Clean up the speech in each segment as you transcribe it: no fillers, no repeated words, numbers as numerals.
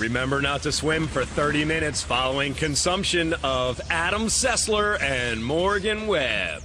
Remember not to swim for 30 minutes following consumption of Adam Sessler and Morgan Webb.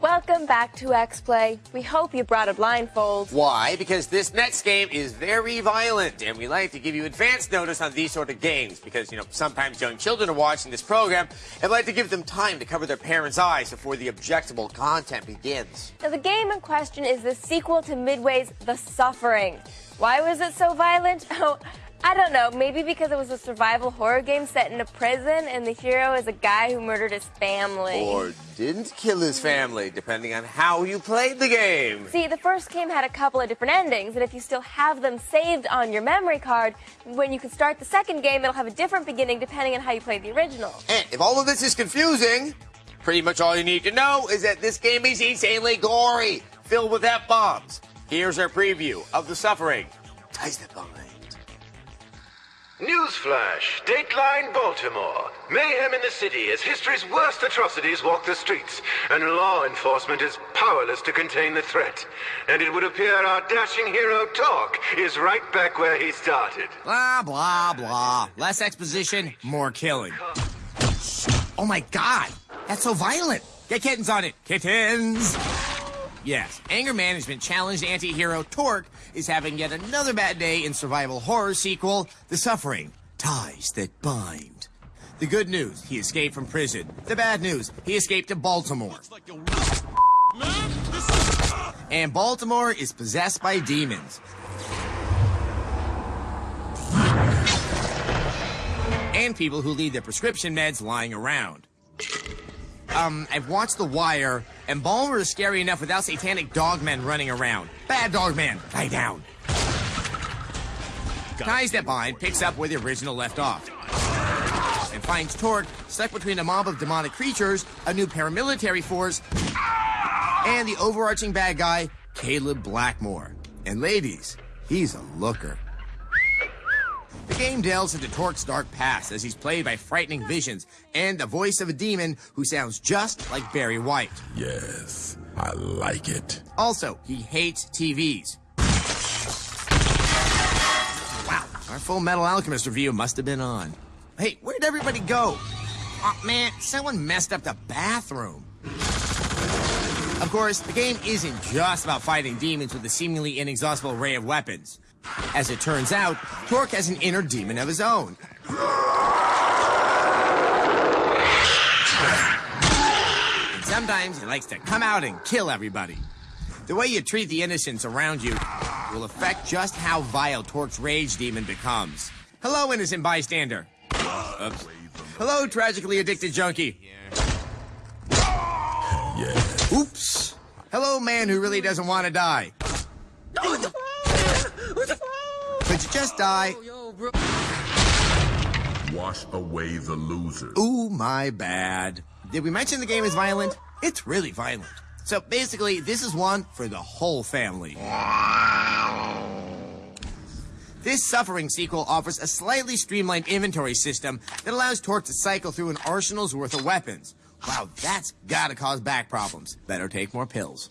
Welcome back to X-Play. We hope you brought a blindfold. Why? Because this next game is very violent, and we like to give you advance notice on these sort of games because, sometimes young children are watching this program, and we like to give them time to cover their parents' eyes before the objectionable content begins. Now, the game in question is the sequel to Midway's The Suffering. Why was it so violent? Oh, I don't know. Maybe because it was a survival horror game set in a prison and the hero is a guy who murdered his family. Or didn't kill his family, depending on how you played the game. See, the first game had a couple of different endings, and if you still have them saved on your memory card, when you can start the second game, it'll have a different beginning depending on how you played the original. And if all of this is confusing, pretty much all you need to know is that this game is insanely gory, filled with F-bombs. Here's our preview of The Suffering. Ties the Bind. Newsflash, Dateline Baltimore. Mayhem in the city as history's worst atrocities walk the streets, and law enforcement is powerless to contain the threat. And it would appear our dashing hero Torque is right back where he started. Blah, blah, blah. Less exposition, more killing. Oh my god, that's so violent. Get kittens on it. Kittens! Yes, anger management challenged anti-hero Torque is having yet another bad day in survival horror sequel, The Suffering, Ties That Bind. The good news, he escaped from prison. The bad news, he escaped to Baltimore. And Baltimore is possessed by demons. And people who leave their prescription meds lying around. I've watched The Wire, and Baltimore is scary enough without satanic dogmen running around. Bad dogman, lie down. Ties That Bind picks up where the original left off. And finds Torque stuck between a mob of demonic creatures, a new paramilitary force, and the overarching bad guy, Caleb Blackmore. And ladies, he's a looker. The game delves into Torque's dark past as he's played by frightening visions and the voice of a demon who sounds just like Barry White. Yes, I like it. Also, he hates TVs. Wow, our Full Metal Alchemist review must have been on. Hey, where'd everybody go? Oh man, someone messed up the bathroom. Of course, the game isn't just about fighting demons with a seemingly inexhaustible array of weapons. As it turns out, Torque has an inner demon of his own. And sometimes he likes to come out and kill everybody. The way you treat the innocents around you will affect just how vile Torque's rage demon becomes. Hello, innocent bystander. Oops. Hello, tragically addicted junkie. Yeah. Oops. Hello, man who really doesn't want to die. Could you just die? Wash away the losers. Ooh, my bad. Did we mention the game is violent? It's really violent. So basically, this is one for the whole family. This Suffering sequel offers a slightly streamlined inventory system that allows Torque to cycle through an arsenal's worth of weapons. Wow, that's gotta cause back problems. Better take more pills.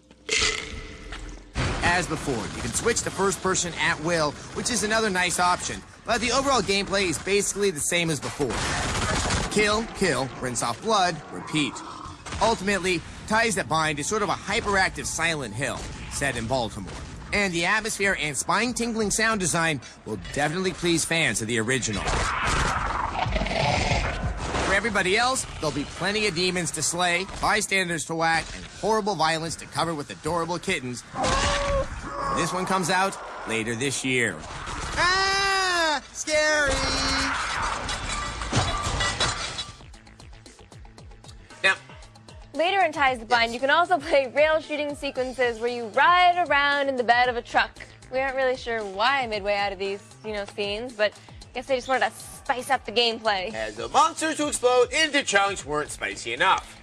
As before, you can switch to first person at will, which is another nice option, but the overall gameplay is basically the same as before. Kill, kill, rinse off blood, repeat. Ultimately, Ties That Bind is sort of a hyperactive Silent Hill, set in Baltimore. And the atmosphere and spine-tingling sound design will definitely please fans of the original. For everybody else, there'll be plenty of demons to slay, bystanders to whack, and horrible violence to cover with adorable kittens. And this one comes out later this year. Ah! Scary! Now, Later in Ties That Bind, you can also play rail shooting sequences where you ride around in the bed of a truck. We aren't really sure why Midway added these, scenes, but I guess they just wanted to spice up the gameplay. as the monsters who explode into chunks weren't spicy enough.